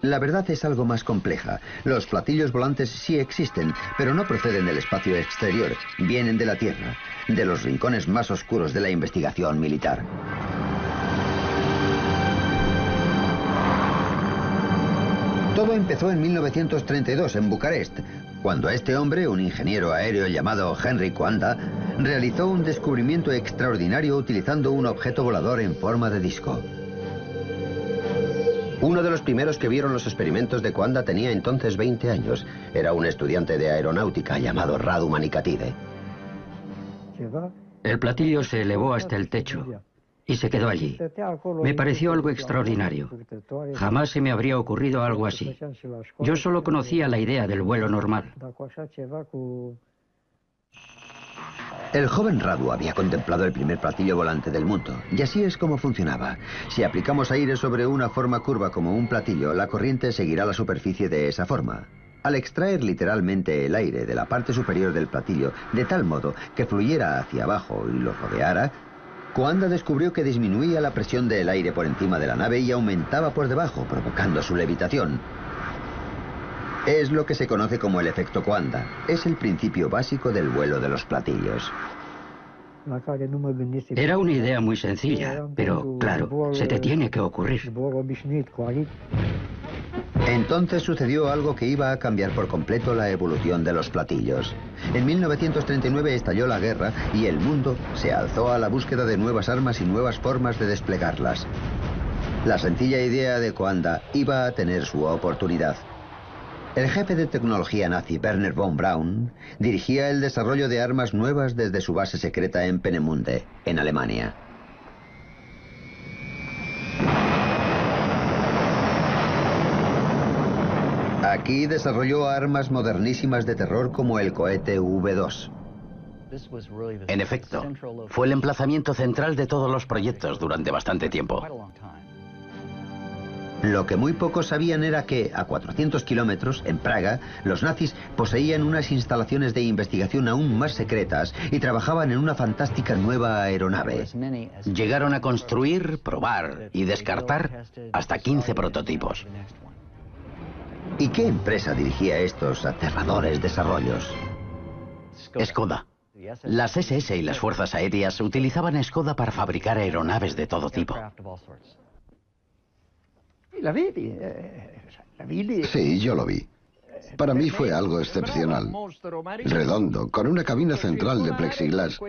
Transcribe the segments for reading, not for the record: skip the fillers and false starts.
La verdad es algo más compleja. Los platillos volantes sí existen, pero no proceden del espacio exterior. Vienen de la Tierra, de los rincones más oscuros de la investigación militar. Todo empezó en 1932 en Bucarest, cuando este hombre, un ingeniero aéreo llamado Henry Coanda, realizó un descubrimiento extraordinario utilizando un objeto volador en forma de disco. Uno de los primeros que vieron los experimentos de Coanda tenía entonces 20 años. Era un estudiante de aeronáutica llamado Radu Manikatide. El platillo se elevó hasta el techo y se quedó allí. Me pareció algo extraordinario. Jamás se me habría ocurrido algo así. Yo solo conocía la idea del vuelo normal. El joven Radu había contemplado el primer platillo volante del mundo, y así es como funcionaba. Si aplicamos aire sobre una forma curva como un platillo, la corriente seguirá la superficie de esa forma. Al extraer literalmente el aire de la parte superior del platillo, de tal modo que fluyera hacia abajo y lo rodeara, Coanda descubrió que disminuía la presión del aire por encima de la nave y aumentaba por debajo, provocando su levitación. Es lo que se conoce como el efecto Coanda. Es el principio básico del vuelo de los platillos. Era una idea muy sencilla, pero claro, se te tiene que ocurrir. Entonces sucedió algo que iba a cambiar por completo la evolución de los platillos. En 1939 estalló la guerra y el mundo se alzó a la búsqueda de nuevas armas y nuevas formas de desplegarlas. La sencilla idea de Coanda iba a tener su oportunidad. El jefe de tecnología nazi, Werner von Braun, dirigía el desarrollo de armas nuevas desde su base secreta en Peenemünde, en Alemania. Aquí desarrolló armas modernísimas de terror como el cohete V2. En efecto, fue el emplazamiento central de todos los proyectos durante bastante tiempo. Lo que muy pocos sabían era que, a 400 kilómetros, en Praga, los nazis poseían unas instalaciones de investigación aún más secretas y trabajaban en una fantástica nueva aeronave. Llegaron a construir, probar y descartar hasta 15 prototipos. ¿Y qué empresa dirigía estos aterradores desarrollos? Skoda. Las SS y las fuerzas aéreas utilizaban a Skoda para fabricar aeronaves de todo tipo. Sí, yo lo vi. Para mí fue algo excepcional. Redondo, con una cabina central de plexiglas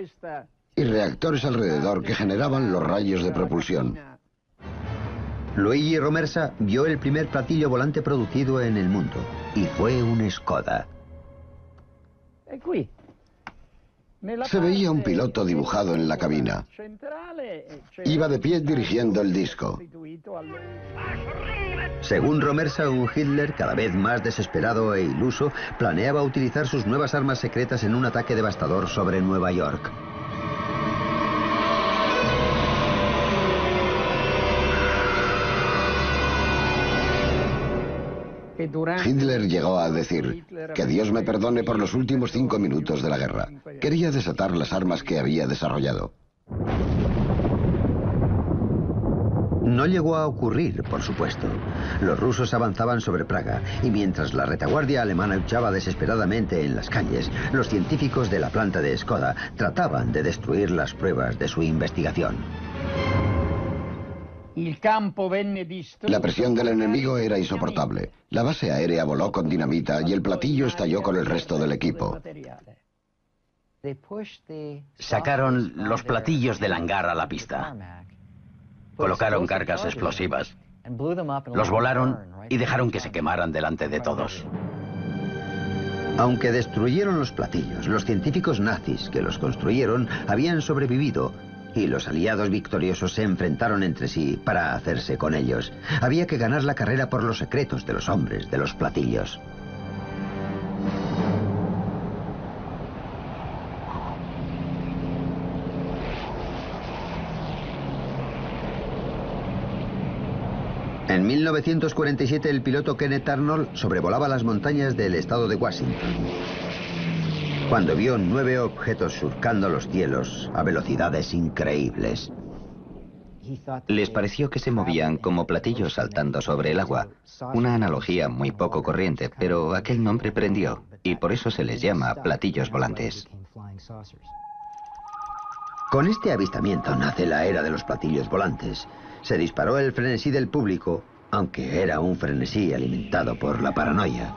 y reactores alrededor que generaban los rayos de propulsión. Luigi Romersa vio el primer platillo volante producido en el mundo, y fue un Skoda. Se veía un piloto dibujado en la cabina. Iba de pie dirigiendo el disco. Según Romersa, un Hitler cada vez más desesperado e iluso planeaba utilizar sus nuevas armas secretas en un ataque devastador sobre Nueva York. Hitler llegó a decir: que Dios me perdone por los últimos 5 minutos de la guerra. Quería desatar las armas que había desarrollado. No llegó a ocurrir, por supuesto. Los rusos avanzaban sobre Praga y mientras la retaguardia alemana luchaba desesperadamente en las calles, los científicos de la planta de Skoda trataban de destruir las pruebas de su investigación. La presión del enemigo era insoportable. La base aérea voló con dinamita y el platillo estalló con el resto del equipo. Sacaron los platillos del hangar a la pista. Colocaron cargas explosivas. Los volaron y dejaron que se quemaran delante de todos. Aunque destruyeron los platillos, los científicos nazis que los construyeron habían sobrevivido y los aliados victoriosos se enfrentaron entre sí para hacerse con ellos. Había que ganar la carrera por los secretos de los hombres de los platillos. En 1947 el piloto Kenneth Arnold sobrevolaba las montañas del estado de Washington, cuando vio 9 objetos surcando los cielos a velocidades increíbles. Les pareció que se movían como platillos saltando sobre el agua, una analogía muy poco corriente, pero aquel nombre prendió, y por eso se les llama platillos volantes. Con este avistamiento nace la era de los platillos volantes. Se disparó el frenesí del público, aunque era un frenesí alimentado por la paranoia.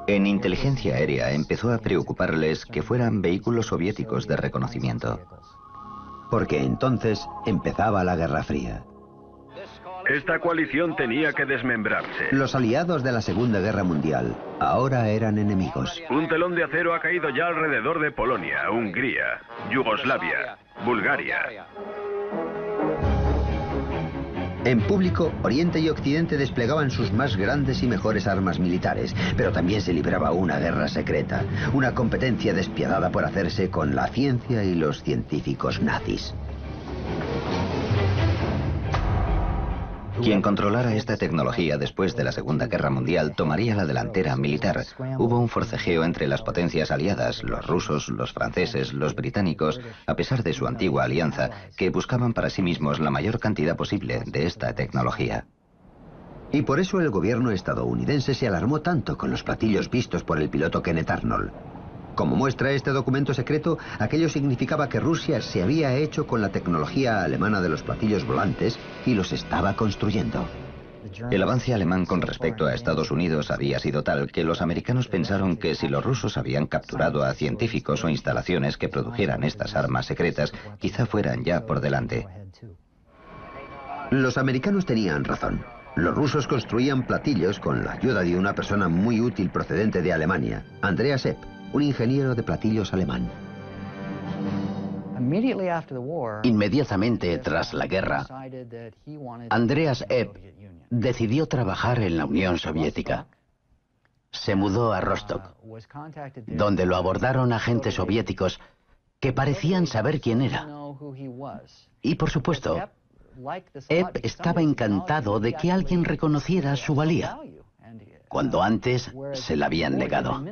En inteligencia aérea empezó a preocuparles que fueran vehículos soviéticos de reconocimiento. Porque entonces empezaba la Guerra Fría. Esta coalición tenía que desmembrarse. Los aliados de la Segunda Guerra Mundial ahora eran enemigos. Un telón de acero ha caído ya alrededor de Polonia, Hungría, Yugoslavia, Bulgaria. En público, Oriente y Occidente desplegaban sus más grandes y mejores armas militares, pero también se libraba una guerra secreta, una competencia despiadada por hacerse con la ciencia y los científicos nazis. Quien controlara esta tecnología después de la Segunda Guerra Mundial tomaría la delantera militar. Hubo un forcejeo entre las potencias aliadas, los rusos, los franceses, los británicos, a pesar de su antigua alianza, que buscaban para sí mismos la mayor cantidad posible de esta tecnología. Y por eso el gobierno estadounidense se alarmó tanto con los platillos vistos por el piloto Kenneth Arnold. Como muestra este documento secreto, aquello significaba que Rusia se había hecho con la tecnología alemana de los platillos volantes y los estaba construyendo. El avance alemán con respecto a Estados Unidos había sido tal que los americanos pensaron que si los rusos habían capturado a científicos o instalaciones que produjeran estas armas secretas, quizá fueran ya por delante. Los americanos tenían razón. Los rusos construían platillos con la ayuda de una persona muy útil procedente de Alemania, Andreas Epp, un ingeniero de platillos alemán. Inmediatamente tras la guerra, Andreas Epp decidió trabajar en la Unión Soviética. Se mudó a Rostock, donde lo abordaron agentes soviéticos que parecían saber quién era. Y por supuesto, Epp estaba encantado de que alguien reconociera su valía, cuando antes se la habían negado.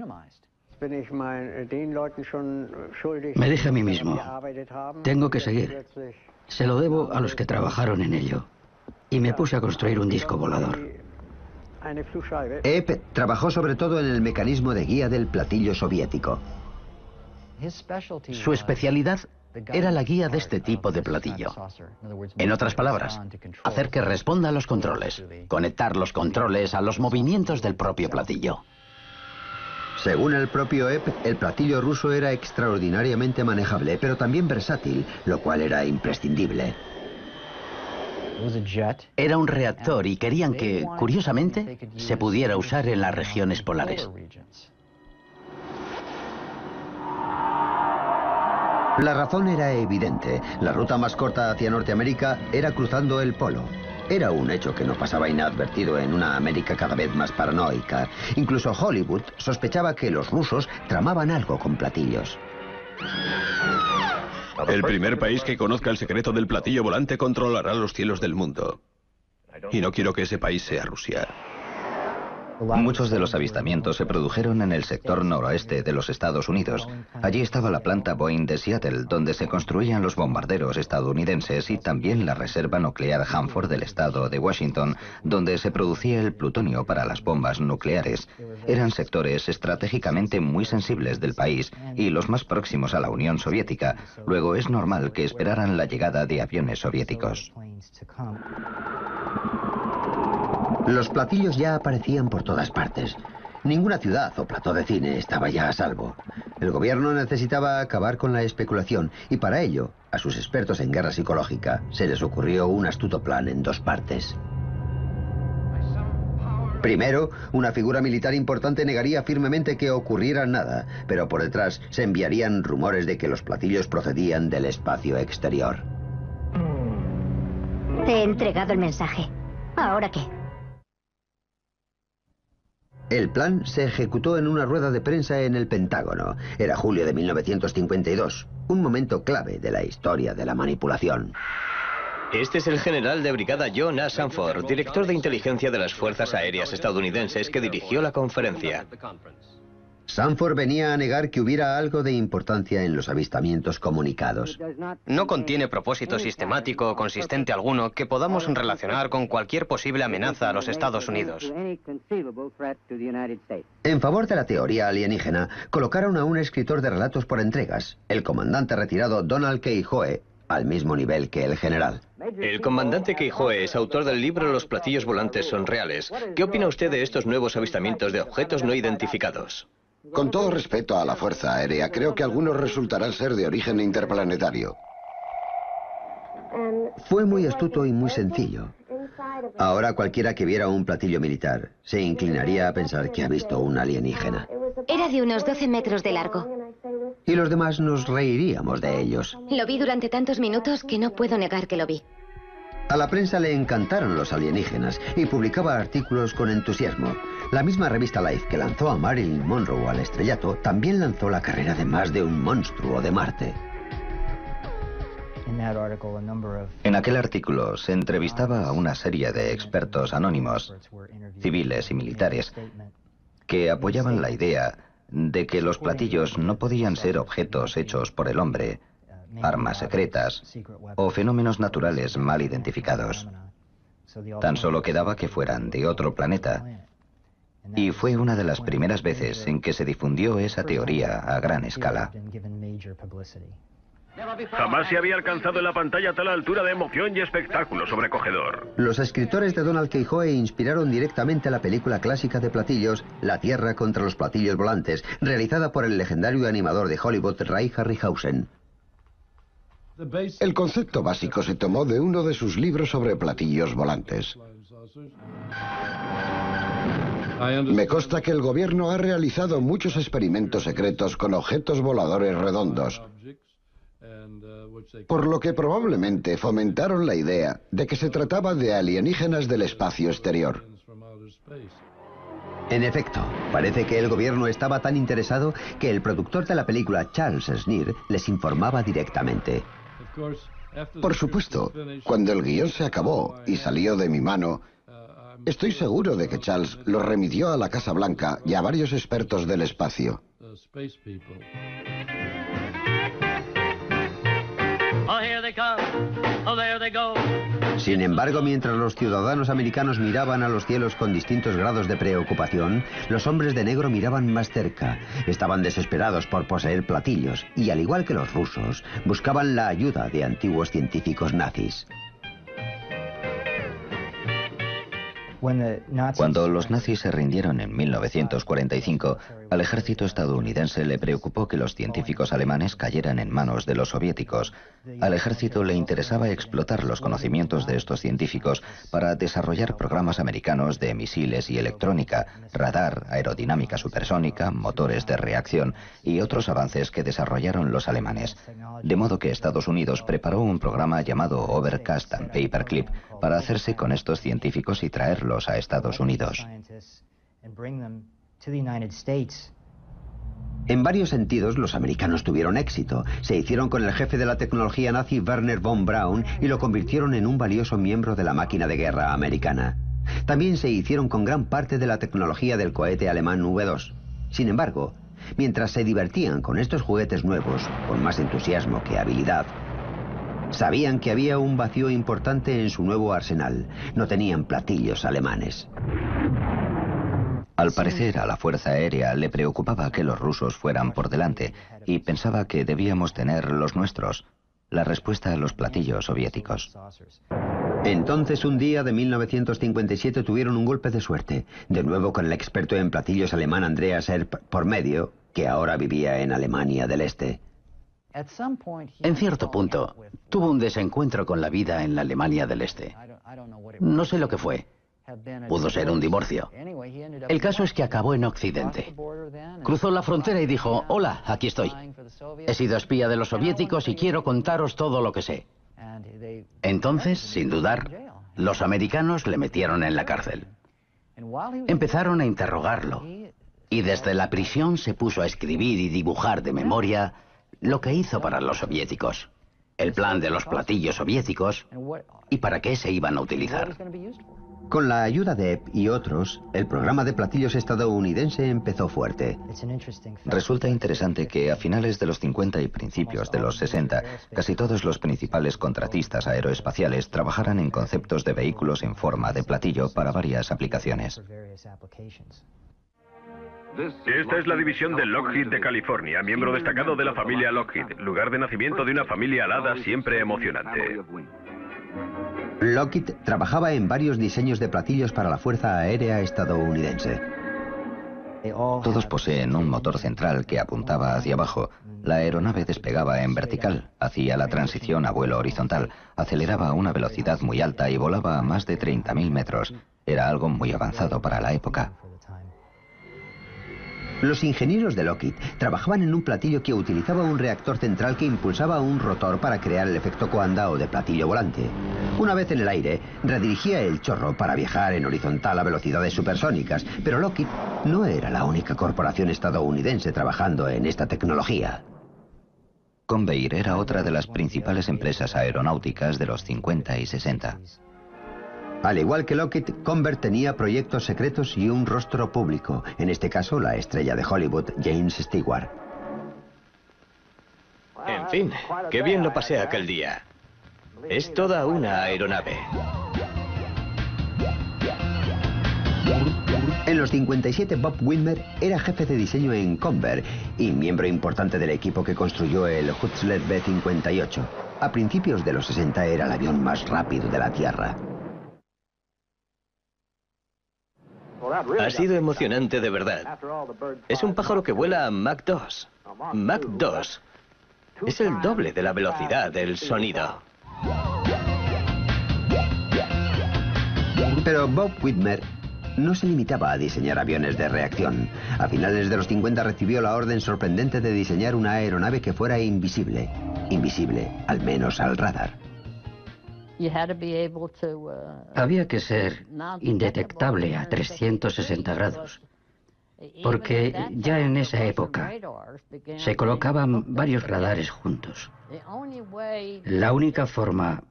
Me dije a mí mismo, tengo que seguir. Se lo debo a los que trabajaron en ello. Y me puse a construir un disco volador. Epp trabajó sobre todo en el mecanismo de guía del platillo soviético. Su especialidad era la guía de este tipo de platillo. En otras palabras, hacer que responda a los controles, conectar los controles a los movimientos del propio platillo. Según el propio Epp, el platillo ruso era extraordinariamente manejable, pero también versátil, lo cual era imprescindible. Era un reactor y querían que, curiosamente, se pudiera usar en las regiones polares. La razón era evidente. La ruta más corta hacia Norteamérica era cruzando el polo. Era un hecho que no pasaba inadvertido en una América cada vez más paranoica. Incluso Hollywood sospechaba que los rusos tramaban algo con platillos. El primer país que conozca el secreto del platillo volante controlará los cielos del mundo. Y no quiero que ese país sea Rusia. Muchos de los avistamientos se produjeron en el sector noroeste de los Estados Unidos. Allí estaba la planta Boeing de Seattle, donde se construían los bombarderos estadounidenses, y también la reserva nuclear Hanford del estado de Washington, donde se producía el plutonio para las bombas nucleares. Eran sectores estratégicamente muy sensibles del país y los más próximos a la Unión Soviética. Luego es normal que esperaran la llegada de aviones soviéticos. Los platillos ya aparecían por todas partes. Ninguna ciudad o plató de cine estaba ya a salvo. El gobierno necesitaba acabar con la especulación y para ello, a sus expertos en guerra psicológica, se les ocurrió un astuto plan en dos partes. Primero, una figura militar importante negaría firmemente que ocurriera nada, pero por detrás se enviarían rumores de que los platillos procedían del espacio exterior. Te he entregado el mensaje. ¿Ahora qué? El plan se ejecutó en una rueda de prensa en el Pentágono. Era julio de 1952, un momento clave de la historia de la manipulación. Este es el general de brigada John A. Sanford, director de inteligencia de las Fuerzas Aéreas estadounidenses, que dirigió la conferencia. Sanford venía a negar que hubiera algo de importancia en los avistamientos comunicados. No contiene propósito sistemático o consistente alguno que podamos relacionar con cualquier posible amenaza a los Estados Unidos. En favor de la teoría alienígena, colocaron a un escritor de relatos por entregas, el comandante retirado Donald Keyhoe, al mismo nivel que el general. El comandante Keyhoe es autor del libro Los platillos volantes son reales. ¿Qué opina usted de estos nuevos avistamientos de objetos no identificados? Con todo respeto a la Fuerza Aérea, creo que algunos resultarán ser de origen interplanetario. Fue muy astuto y muy sencillo. Ahora cualquiera que viera un platillo militar se inclinaría a pensar que ha visto un alienígena. Era de unos 12 metros de largo. Y los demás nos reiríamos de ellos. Lo vi durante tantos minutos que no puedo negar que lo vi. A la prensa le encantaron los alienígenas y publicaba artículos con entusiasmo. La misma revista Life que lanzó a Marilyn Monroe al estrellato también lanzó la carrera de más de un monstruo de Marte. En aquel artículo se entrevistaba a una serie de expertos anónimos, civiles y militares, que apoyaban la idea de que los platillos no podían ser objetos hechos por el hombre, armas secretas o fenómenos naturales mal identificados. Tan solo quedaba que fueran de otro planeta. Y fue una de las primeras veces en que se difundió esa teoría a gran escala. Jamás se había alcanzado en la pantalla tal altura de emoción y espectáculo sobrecogedor. Los escritores de Donald Keyhoe inspiraron directamente la película clásica de platillos, La Tierra contra los platillos volantes, realizada por el legendario animador de Hollywood, Ray Harryhausen. El concepto básico se tomó de uno de sus libros sobre platillos volantes. Me consta que el gobierno ha realizado muchos experimentos secretos con objetos voladores redondos, por lo que probablemente fomentaron la idea de que se trataba de alienígenas del espacio exterior. En efecto, parece que el gobierno estaba tan interesado que el productor de la película, Charles Sneer, les informaba directamente. Por supuesto, cuando el guión se acabó y salió de mi mano, estoy seguro de que Charles lo remitió a la Casa Blanca y a varios expertos del espacio. Sin embargo, mientras los ciudadanos americanos miraban a los cielos con distintos grados de preocupación, los hombres de negro miraban más cerca. Estaban desesperados por poseer platillos y, al igual que los rusos, buscaban la ayuda de antiguos científicos nazis. Cuando los nazis se rindieron en 1945, al ejército estadounidense le preocupó que los científicos alemanes cayeran en manos de los soviéticos. Al ejército le interesaba explotar los conocimientos de estos científicos para desarrollar programas americanos de misiles y electrónica, radar, aerodinámica supersónica, motores de reacción y otros avances que desarrollaron los alemanes. De modo que Estados Unidos preparó un programa llamado Overcast and Paperclip para hacerse con estos científicos y traerlos a Estados Unidos. En varios sentidos, los americanos tuvieron éxito. Se hicieron con el jefe de la tecnología nazi, Wernher von Braun, y lo convirtieron en un valioso miembro de la máquina de guerra americana. También se hicieron con gran parte de la tecnología del cohete alemán V2. Sin embargo, mientras se divertían con estos juguetes nuevos, con más entusiasmo que habilidad, sabían que había un vacío importante en su nuevo arsenal. No tenían platillos alemanes. Al parecer, a la Fuerza Aérea le preocupaba que los rusos fueran por delante y pensaba que debíamos tener los nuestros, la respuesta a los platillos soviéticos. Entonces, un día de 1957 tuvieron un golpe de suerte, de nuevo con el experto en platillos alemán Andreas Erb por medio, que ahora vivía en Alemania del Este. En cierto punto, tuvo un desencuentro con la vida en la Alemania del Este. No sé lo que fue. Pudo ser un divorcio. El caso es que acabó en Occidente. Cruzó la frontera y dijo: hola, aquí estoy. He sido espía de los soviéticos y quiero contaros todo lo que sé. Entonces, sin dudar, los americanos le metieron en la cárcel. Empezaron a interrogarlo y desde la prisión se puso a escribir y dibujar de memoria lo que hizo para los soviéticos, el plan de los platillos soviéticos y para qué se iban a utilizar. Con la ayuda de Ebb y otros, el programa de platillos estadounidense empezó fuerte. Resulta interesante que a finales de los 50 y principios de los 60, casi todos los principales contratistas aeroespaciales trabajaran en conceptos de vehículos en forma de platillo para varias aplicaciones. Esta es la división de Lockheed de California, miembro destacado de la familia Lockheed, lugar de nacimiento de una familia alada siempre emocionante. Lockheed trabajaba en varios diseños de platillos para la Fuerza Aérea estadounidense. Todos poseen un motor central que apuntaba hacia abajo. La aeronave despegaba en vertical, hacía la transición a vuelo horizontal, aceleraba a una velocidad muy alta y volaba a más de 30.000 metros. Era algo muy avanzado para la época. Los ingenieros de Lockheed trabajaban en un platillo que utilizaba un reactor central que impulsaba un rotor para crear el efecto coanda o de platillo volante. Una vez en el aire, redirigía el chorro para viajar en horizontal a velocidades supersónicas, pero Lockheed no era la única corporación estadounidense trabajando en esta tecnología. Convair era otra de las principales empresas aeronáuticas de los 50 y 60. Al igual que Lockheed, Convair tenía proyectos secretos y un rostro público, en este caso la estrella de Hollywood, James Stewart. En fin, qué bien lo pasé aquel día. Es toda una aeronave. En los 57, Bob Whitmer era jefe de diseño en Convair y miembro importante del equipo que construyó el Hutzler B-58. A principios de los 60 era el avión más rápido de la Tierra. Ha sido emocionante de verdad. Es un pájaro que vuela a Mach 2. Mach 2 es el doble de la velocidad del sonido. Pero Bob Whitmer no se limitaba a diseñar aviones de reacción. A finales de los 50 recibió la orden sorprendente de diseñar una aeronave que fuera invisible. Invisible, al menos al radar. Había que ser indetectable a 360 grados, porque ya en esa época se colocaban varios radares juntos. La única forma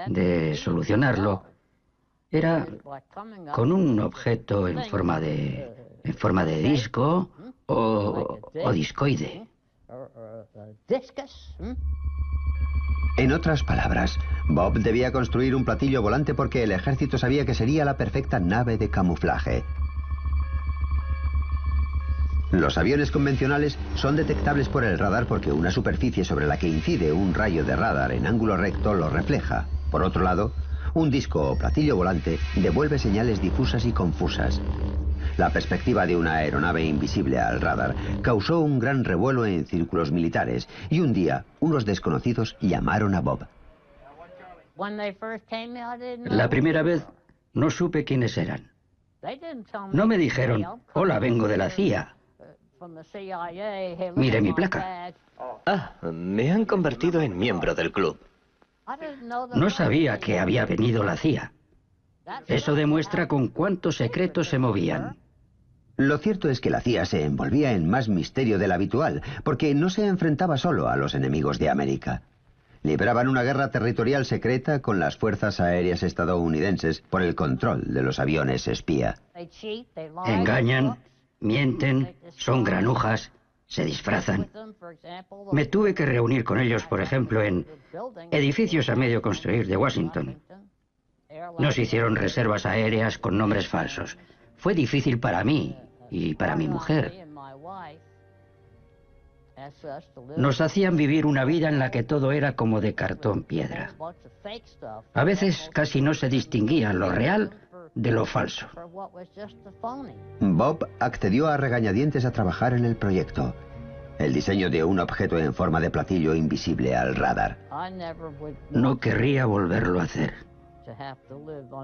de solucionarlo era con un objeto en forma de disco o discoide. En otras palabras, Bob debía construir un platillo volante porque el ejército sabía que sería la perfecta nave de camuflaje. Los aviones convencionales son detectables por el radar porque una superficie sobre la que incide un rayo de radar en ángulo recto lo refleja. Por otro lado, un disco o platillo volante devuelve señales difusas y confusas. La perspectiva de una aeronave invisible al radar causó un gran revuelo en círculos militares y un día unos desconocidos llamaron a Bob. La primera vez no supe quiénes eran. No me dijeron, hola, vengo de la CIA. Mire mi placa. Ah, me han convertido en miembro del club. No sabía que había venido la CIA. Eso demuestra con cuántos secretos se movían. Lo cierto es que la CIA se envolvía en más misterio del habitual, porque no se enfrentaba solo a los enemigos de América. Libraban una guerra territorial secreta con las fuerzas aéreas estadounidenses por el control de los aviones espía. Engañan, mienten, son granujas, se disfrazan. Me tuve que reunir con ellos, por ejemplo, en edificios a medio construir de Washington. Nos hicieron reservas aéreas con nombres falsos. Fue difícil para mí y para mi mujer. Nos hacían vivir una vida en la que todo era como de cartón piedra. A veces casi no se distinguía lo real de lo falso. Bob accedió a regañadientes a trabajar en el proyecto. El diseño de un objeto en forma de platillo invisible al radar. No querría volverlo a hacer.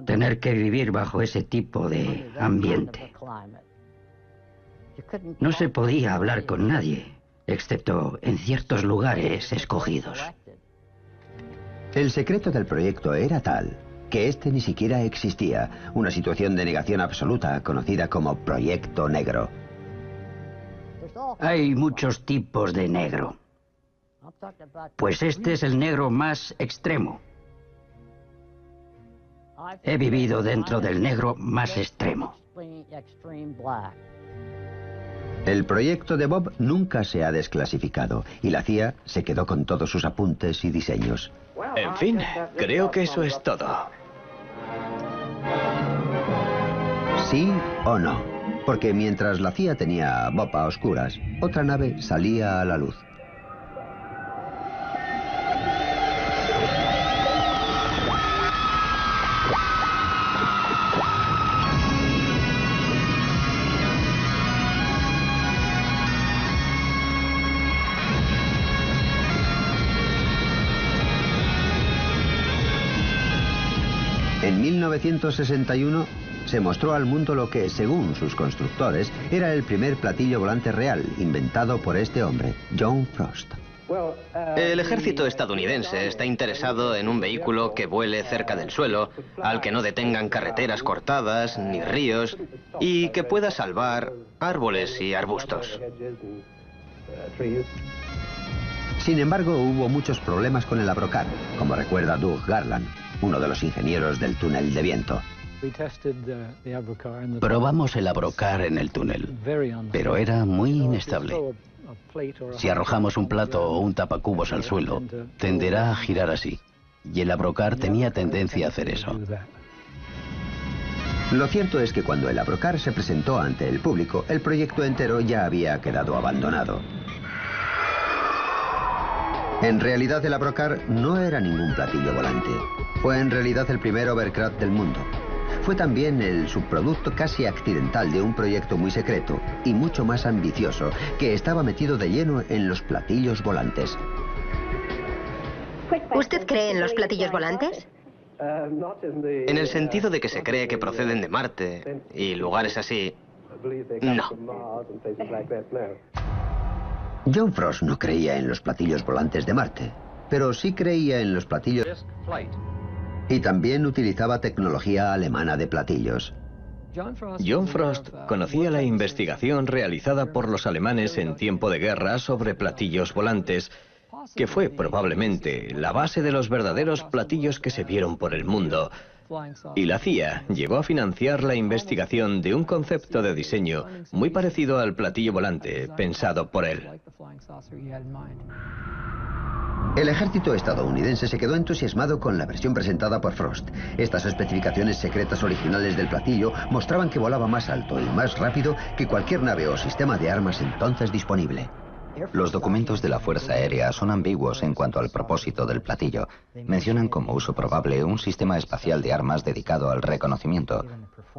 Tener que vivir bajo ese tipo de ambiente. No se podía hablar con nadie, excepto en ciertos lugares escogidos. El secreto del proyecto era tal que este ni siquiera existía, una situación de negación absoluta conocida como Proyecto Negro. Hay muchos tipos de negro, pues este es el negro más extremo. He vivido dentro del negro más extremo. El proyecto de Bob nunca se ha desclasificado y la CIA se quedó con todos sus apuntes y diseños. En fin, creo que eso es todo. ¿Sí o no? Porque mientras la CIA tenía a Bob a oscuras, otra nave salía a la luz. En 1961 se mostró al mundo lo que, según sus constructores, era el primer platillo volante real, inventado por este hombre, John Frost. El ejército estadounidense está interesado en un vehículo que vuele cerca del suelo, al que no detengan carreteras cortadas ni ríos y que pueda salvar árboles y arbustos. Sin embargo, hubo muchos problemas con el Abrocar, como recuerda Doug Garland, uno de los ingenieros del túnel de viento. Probamos el Abrocar en el túnel, pero era muy inestable. Si arrojamos un plato o un tapacubos al suelo, tenderá a girar así, y el Abrocar tenía tendencia a hacer eso. Lo cierto es que cuando el Abrocar se presentó ante el público, el proyecto entero ya había quedado abandonado. En realidad el Abrocar no era ningún platillo volante. Fue en realidad el primer hovercraft del mundo. Fue también el subproducto casi accidental de un proyecto muy secreto y mucho más ambicioso que estaba metido de lleno en los platillos volantes. ¿Usted cree en los platillos volantes? En el sentido de que se cree que proceden de Marte y lugares así, no. John Frost no creía en los platillos volantes de Marte, pero sí creía en los platillos y también utilizaba tecnología alemana de platillos. John Frost conocía la investigación realizada por los alemanes en tiempo de guerra sobre platillos volantes, que fue probablemente la base de los verdaderos platillos que se vieron por el mundo. Y la CIA llegó a financiar la investigación de un concepto de diseño muy parecido al platillo volante pensado por él. El ejército estadounidense se quedó entusiasmado con la versión presentada por Frost. Estas especificaciones secretas originales del platillo mostraban que volaba más alto y más rápido que cualquier nave o sistema de armas entonces disponible. Los documentos de la Fuerza Aérea son ambiguos en cuanto al propósito del platillo. Mencionan como uso probable un sistema espacial de armas dedicado al reconocimiento.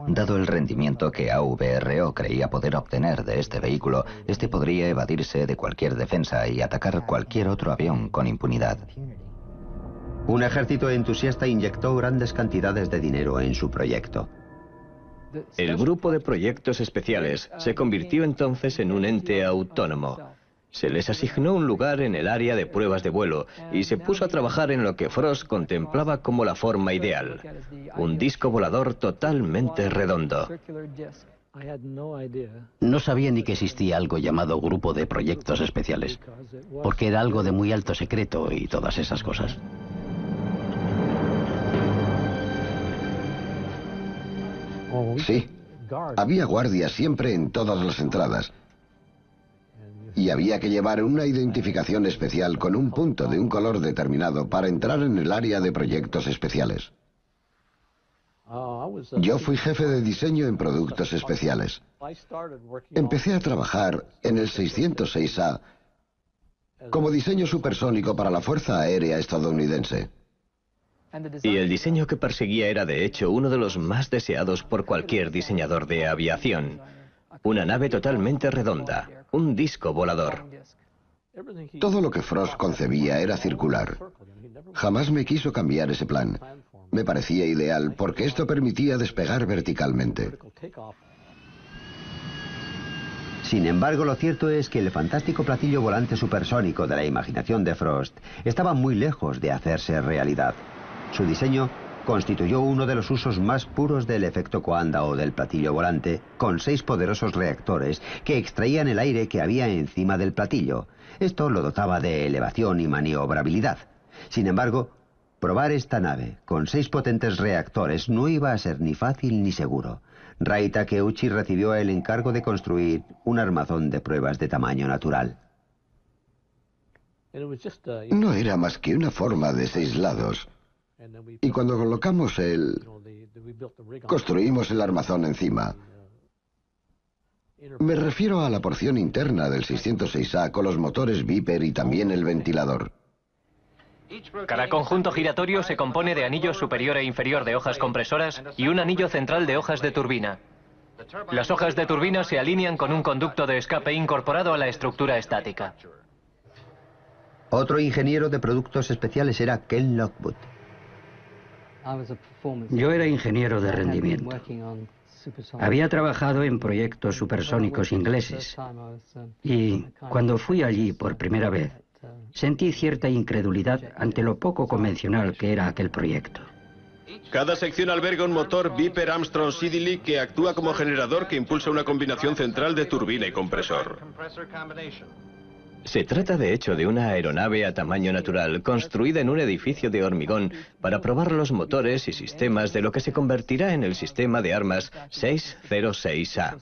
Dado el rendimiento que AVRO creía poder obtener de este vehículo, este podría evadirse de cualquier defensa y atacar cualquier otro avión con impunidad. Un ejército entusiasta inyectó grandes cantidades de dinero en su proyecto. El grupo de proyectos especiales se convirtió entonces en un ente autónomo. Se les asignó un lugar en el área de pruebas de vuelo y se puso a trabajar en lo que Frost contemplaba como la forma ideal, un disco volador totalmente redondo. No sabía ni que existía algo llamado Grupo de Proyectos Especiales, porque era algo de muy alto secreto y todas esas cosas. Sí, había guardias siempre en todas las entradas. Y había que llevar una identificación especial con un punto de un color determinado para entrar en el área de proyectos especiales. Yo fui jefe de diseño en productos especiales. Empecé a trabajar en el 606A como diseño supersónico para la Fuerza Aérea estadounidense. Y el diseño que perseguía era de hecho uno de los más deseados por cualquier diseñador de aviación. Una nave totalmente redonda, un disco volador. Todo lo que Frost concebía era circular. Jamás me quiso cambiar ese plan. Me parecía ideal porque esto permitía despegar verticalmente. Sin embargo, lo cierto es que el fantástico platillo volante supersónico de la imaginación de Frost estaba muy lejos de hacerse realidad. Su diseño constituyó uno de los usos más puros del efecto Coanda o del platillo volante, con 6 poderosos reactores que extraían el aire que había encima del platillo. Esto lo dotaba de elevación y maniobrabilidad. Sin embargo, Probar esta nave, con 6 potentes reactores, no iba a ser ni fácil ni seguro. Rai Takeuchi recibió el encargo de construir un armazón de pruebas de tamaño natural. No era más que una forma de 6 lados. Y cuando colocamos construimos el armazón encima. Me refiero a la porción interna del 606A con los motores Viper y también el ventilador. Cada conjunto giratorio se compone de anillos superior e inferior de hojas compresoras y un anillo central de hojas de turbina. Las hojas de turbina se alinean con un conducto de escape incorporado a la estructura estática. Otro ingeniero de productos especiales era Ken Lockwood. Yo era ingeniero de rendimiento. Había trabajado en proyectos supersónicos ingleses y cuando fui allí por primera vez, sentí cierta incredulidad ante lo poco convencional que era aquel proyecto. Cada sección alberga un motor Viper Armstrong Siddeley que actúa como generador que impulsa una combinación central de turbina y compresor. Se trata de hecho de una aeronave a tamaño natural construida en un edificio de hormigón para probar los motores y sistemas de lo que se convertirá en el sistema de armas 606A.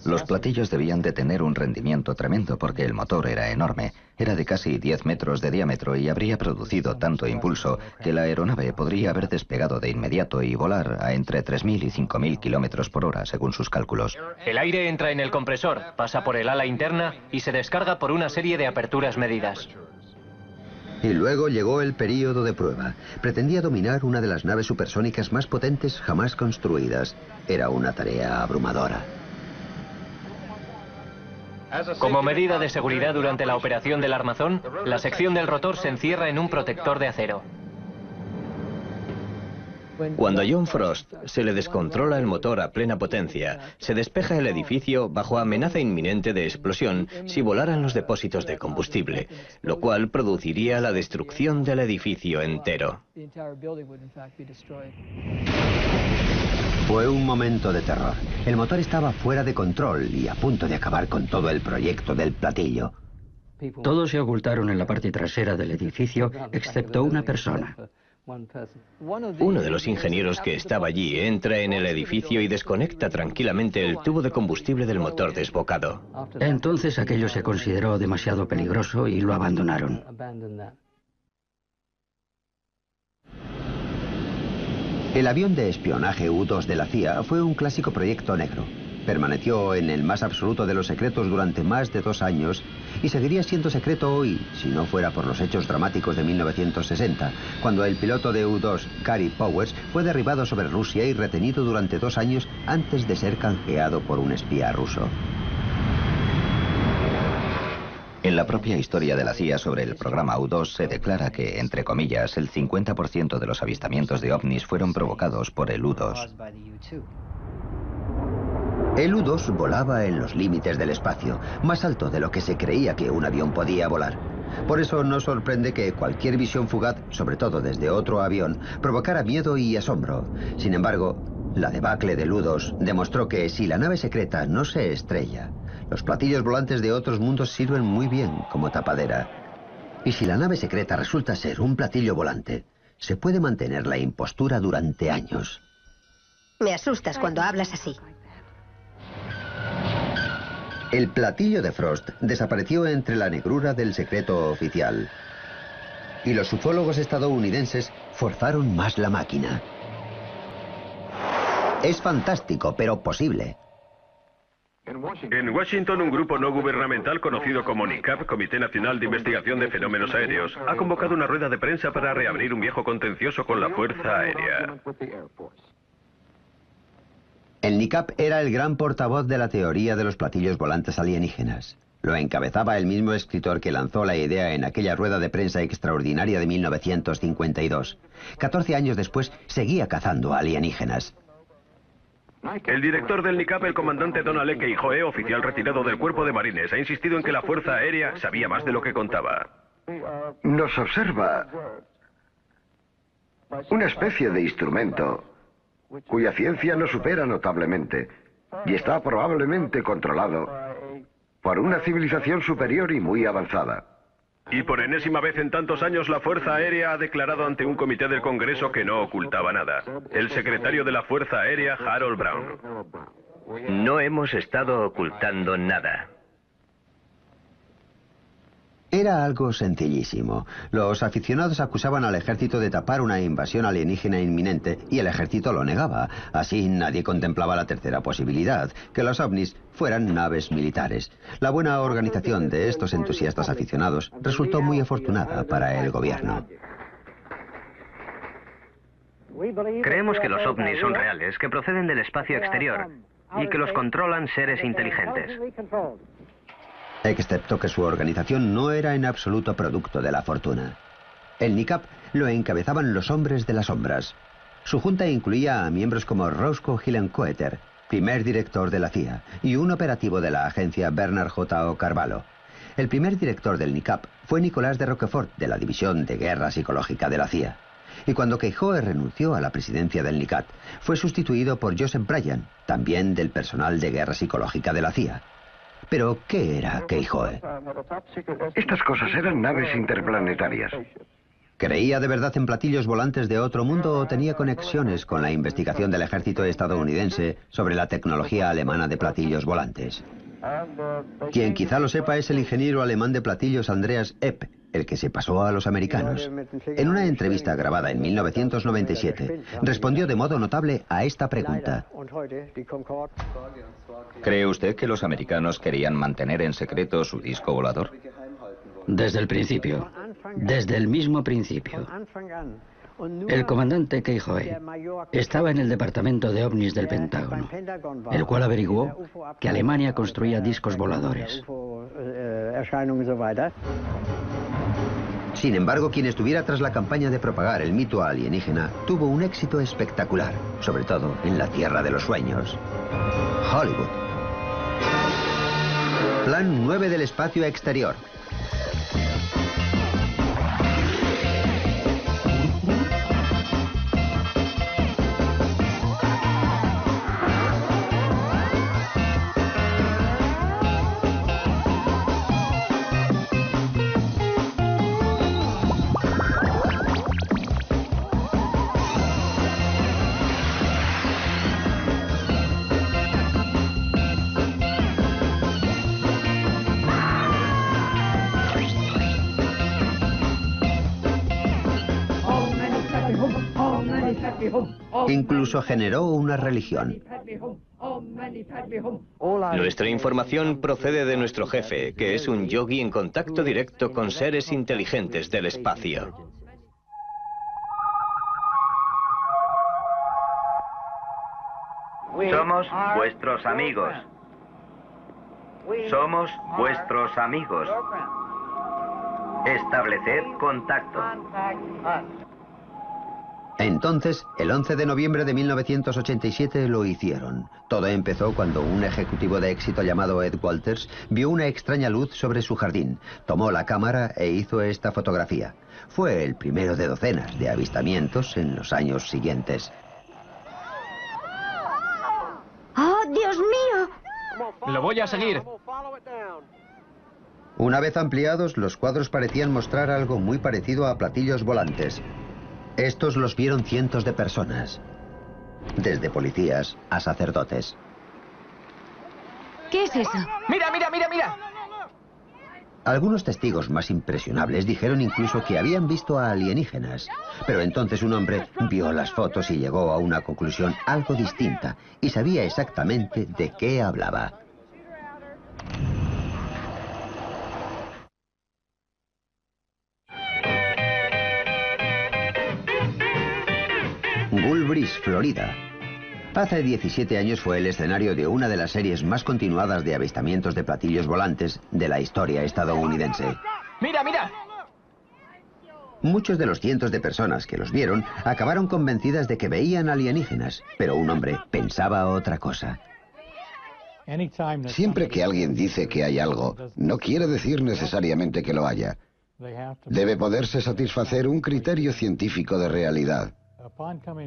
Los platillos debían de tener un rendimiento tremendo porque el motor era enorme. Era de casi 10 metros de diámetro y habría producido tanto impulso que la aeronave podría haber despegado de inmediato y volar a entre 3.000 y 5.000 kilómetros por hora, según sus cálculos. El aire entra en el compresor, pasa por el ala interna y se descarga por una serie de aperturas medidas. Y luego llegó el período de prueba. Pretendía dominar una de las naves supersónicas más potentes jamás construidas. Era una tarea abrumadora. Como medida de seguridad durante la operación del armazón, la sección del rotor se encierra en un protector de acero. Cuando a John Frost se le descontrola el motor a plena potencia, se despeja el edificio bajo amenaza inminente de explosión si volaran los depósitos de combustible, lo cual produciría la destrucción del edificio entero. Fue un momento de terror. El motor estaba fuera de control y a punto de acabar con todo el proyecto del platillo. Todos se ocultaron en la parte trasera del edificio, excepto una persona. Uno de los ingenieros que estaba allí entra en el edificio y desconecta tranquilamente el tubo de combustible del motor desbocado. Entonces aquello se consideró demasiado peligroso y lo abandonaron. El avión de espionaje U-2 de la CIA fue un clásico proyecto negro. Permaneció en el más absoluto de los secretos durante más de 2 años y seguiría siendo secreto hoy, si no fuera por los hechos dramáticos de 1960, cuando el piloto de U-2, Gary Powers, fue derribado sobre Rusia y retenido durante 2 años antes de ser canjeado por un espía ruso. En la propia historia de la CIA sobre el programa U-2 se declara que, entre comillas, el 50% de los avistamientos de ovnis fueron provocados por el U-2. El U-2 volaba en los límites del espacio, más alto de lo que se creía que un avión podía volar. Por eso no sorprende que cualquier visión fugaz, sobre todo desde otro avión, provocara miedo y asombro. Sin embargo, la debacle del U-2 demostró que si la nave secreta no se estrella, los platillos volantes de otros mundos sirven muy bien como tapadera. Y si la nave secreta resulta ser un platillo volante, se puede mantener la impostura durante años. Me asustas cuando hablas así. El platillo de Frost desapareció entre la negrura del secreto oficial. Y los ufólogos estadounidenses forzaron más la máquina. Es fantástico, pero posible. En Washington, un grupo no gubernamental conocido como NICAP, Comité Nacional de Investigación de Fenómenos Aéreos, ha convocado una rueda de prensa para reabrir un viejo contencioso con la Fuerza Aérea. El NICAP era el gran portavoz de la teoría de los platillos volantes alienígenas. Lo encabezaba el mismo escritor que lanzó la idea en aquella rueda de prensa extraordinaria de 1952. 14 años después, seguía cazando alienígenas. El director del NICAP, el comandante Donald E. Keijoe, oficial retirado del Cuerpo de Marines, ha insistido en que la Fuerza Aérea sabía más de lo que contaba. Nos observa una especie de instrumento cuya ciencia nos supera notablemente y está probablemente controlado por una civilización superior y muy avanzada. Y por enésima vez en tantos años, la Fuerza Aérea ha declarado ante un comité del Congreso que no ocultaba nada. El secretario de la Fuerza Aérea, Harold Brown. No hemos estado ocultando nada. Era algo sencillísimo. Los aficionados acusaban al ejército de tapar una invasión alienígena inminente y el ejército lo negaba. Así nadie contemplaba la tercera posibilidad, que los ovnis fueran naves militares. La buena organización de estos entusiastas aficionados resultó muy afortunada para el gobierno. Creemos que los ovnis son reales, que proceden del espacio exterior y que los controlan seres inteligentes. Excepto que su organización no era en absoluto producto de la fortuna. El NICAP lo encabezaban los hombres de las sombras. Su junta incluía a miembros como Roscoe Hillenkoetter, primer director de la CIA, y un operativo de la agencia Bernard J. O. Carvalho. El primer director del NICAP fue Nicolás de Roquefort, de la División de Guerra Psicológica de la CIA. Y cuando Keyhoe renunció a la presidencia del NICAP, fue sustituido por Joseph Bryan, también del personal de guerra psicológica de la CIA. Pero, ¿qué era Keyhoe? Estas cosas eran naves interplanetarias. ¿Creía de verdad en platillos volantes de otro mundo o tenía conexiones con la investigación del ejército estadounidense sobre la tecnología alemana de platillos volantes? Quien quizá lo sepa es el ingeniero alemán de platillos Andreas Epp, el que se pasó a los americanos. En una entrevista grabada en 1997, respondió de modo notable a esta pregunta. ¿Cree usted que los americanos querían mantener en secreto su disco volador? Desde el principio. Desde el mismo principio. El comandante Keyhoe estaba en el departamento de ovnis del Pentágono, el cual averiguó que Alemania construía discos voladores. Sin embargo, quien estuviera tras la campaña de propagar el mito alienígena tuvo un éxito espectacular, sobre todo en la Tierra de los Sueños. Hollywood. Plan 9 del espacio exterior. Incluso generó una religión. Nuestra información procede de nuestro jefe, que es un yogi en contacto directo con seres inteligentes del espacio. Somos vuestros amigos. Somos vuestros amigos. Estableced contacto. Entonces, el 11 de noviembre de 1987 lo hicieron. Todo empezó cuando un ejecutivo de éxito llamado Ed Walters vio una extraña luz sobre su jardín, tomó la cámara e hizo esta fotografía. Fue el primero de docenas de avistamientos en los años siguientes. ¡Oh, Dios mío! Lo voy a seguir. Una vez ampliados, los cuadros parecían mostrar algo muy parecido a platillos volantes. Estos los vieron cientos de personas, desde policías a sacerdotes. ¿Qué es eso? ¡Mira, mira, mira, mira! Algunos testigos más impresionables dijeron incluso que habían visto a alienígenas. Pero entonces un hombre vio las fotos y llegó a una conclusión algo distinta y sabía exactamente de qué hablaba. Gulf Breeze, Florida. Hace 17 años fue el escenario de una de las series más continuadas de avistamientos de platillos volantes de la historia estadounidense. ¡Mira, mira! Muchos de los cientos de personas que los vieron acabaron convencidas de que veían alienígenas, pero un hombre pensaba otra cosa. Siempre que alguien dice que hay algo, no quiere decir necesariamente que lo haya. Debe poderse satisfacer un criterio científico de realidad.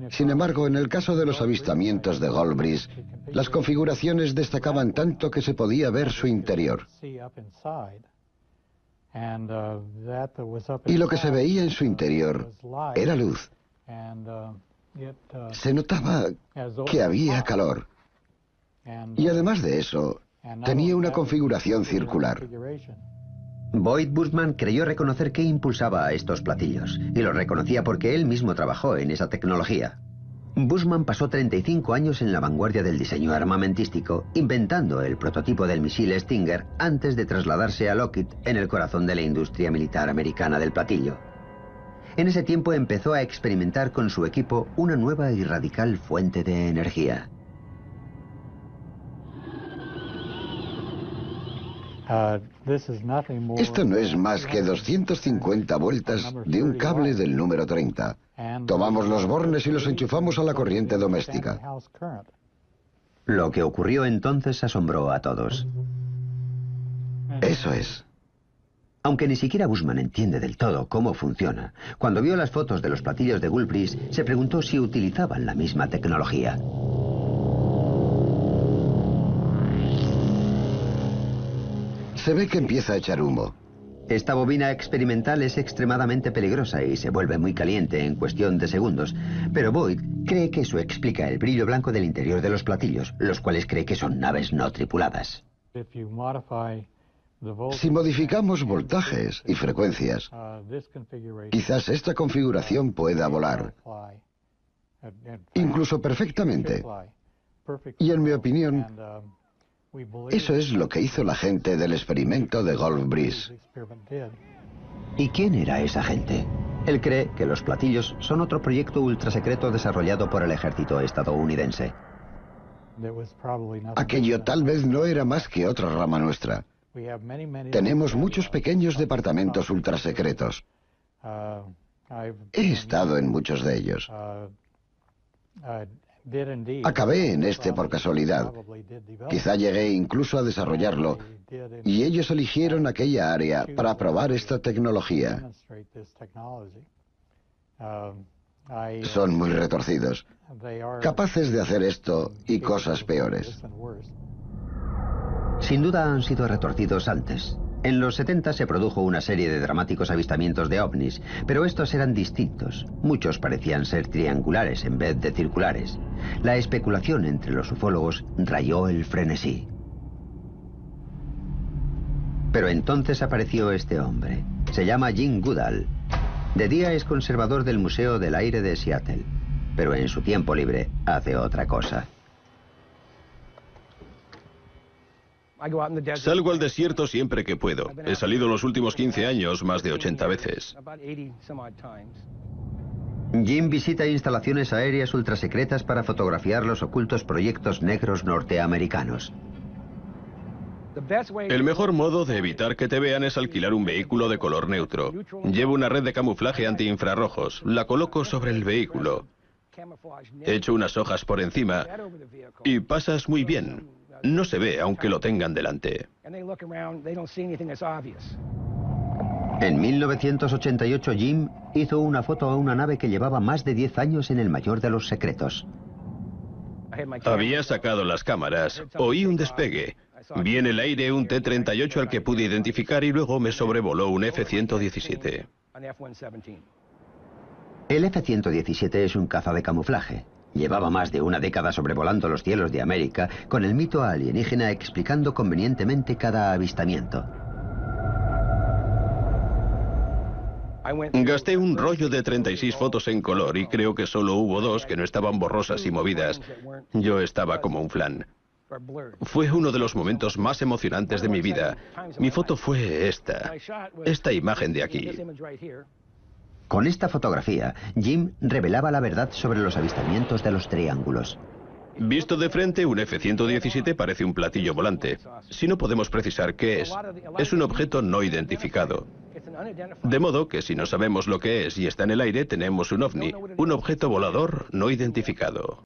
Sin embargo, en el caso de los avistamientos de Gulf Breeze, las configuraciones destacaban tanto que se podía ver su interior. Y lo que se veía en su interior era luz. Se notaba que había calor. Y además de eso, tenía una configuración circular. Boyd Bushman creyó reconocer qué impulsaba a estos platillos, y lo reconocía porque él mismo trabajó en esa tecnología. Bushman pasó 35 años en la vanguardia del diseño armamentístico, inventando el prototipo del misil Stinger antes de trasladarse a Lockheed, en el corazón de la industria militar americana del platillo. En ese tiempo empezó a experimentar con su equipo una nueva y radical fuente de energía. Esto no es más que 250 vueltas de un cable del número 30. Tomamos los bornes y los enchufamos a la corriente doméstica. Lo que ocurrió entonces asombró a todos. Eso es. Aunque ni siquiera Bushman entiende del todo cómo funciona, cuando vio las fotos de los platillos de Gulbris, se preguntó si utilizaban la misma tecnología. Se ve que empieza a echar humo. Esta bobina experimental es extremadamente peligrosa y se vuelve muy caliente en cuestión de segundos. Pero Boyd cree que eso explica el brillo blanco del interior de los platillos, los cuales cree que son naves no tripuladas. Si modificamos voltajes y frecuencias, quizás esta configuración pueda volar. Incluso perfectamente. Y en mi opinión, eso es lo que hizo la gente del experimento de Gulbris. ¿Y quién era esa gente? Él cree que los platillos son otro proyecto ultrasecreto desarrollado por el ejército estadounidense. Aquello tal vez no era más que otra rama nuestra. Tenemos muchos pequeños departamentos ultrasecretos. He estado en muchos de ellos. Acabé en este por casualidad. Quizá llegué incluso a desarrollarlo, y ellos eligieron aquella área para probar esta tecnología. Son muy retorcidos, capaces de hacer esto y cosas peores. Sin duda han sido retorcidos antes. En los 70 se produjo una serie de dramáticos avistamientos de ovnis, pero estos eran distintos. Muchos parecían ser triangulares en vez de circulares. La especulación entre los ufólogos rayó el frenesí. Pero entonces apareció este hombre. Se llama Jim Goodall. De día es conservador del Museo del Aire de Seattle, pero en su tiempo libre hace otra cosa. Salgo al desierto siempre que puedo. He salido los últimos 15 años más de 80 veces. Jim visita instalaciones aéreas ultrasecretas para fotografiar los ocultos proyectos negros norteamericanos. El mejor modo de evitar que te vean es alquilar un vehículo de color neutro. Llevo una red de camuflaje antiinfrarrojos. La coloco sobre el vehículo. Echo unas hojas por encima y pasas muy bien. No se ve aunque lo tengan delante. En 1988 Jim hizo una foto a una nave que llevaba más de 10 años en el mayor de los secretos. Había sacado las cámaras, oí un despegue. Vi en el aire un T-38 al que pude identificar y luego me sobrevoló un F-117. El F-117 es un caza de camuflaje. Llevaba más de una década sobrevolando los cielos de América, con el mito alienígena explicando convenientemente cada avistamiento. Gasté un rollo de 36 fotos en color y creo que solo hubo 2 que no estaban borrosas y movidas. Yo estaba como un flan. Fue uno de los momentos más emocionantes de mi vida. Mi foto fue esta imagen de aquí. Con esta fotografía, Jim revelaba la verdad sobre los avistamientos de los triángulos. Visto de frente, un F-117 parece un platillo volante. Si no podemos precisar qué es un objeto no identificado. De modo que si no sabemos lo que es y está en el aire, tenemos un ovni, un objeto volador no identificado.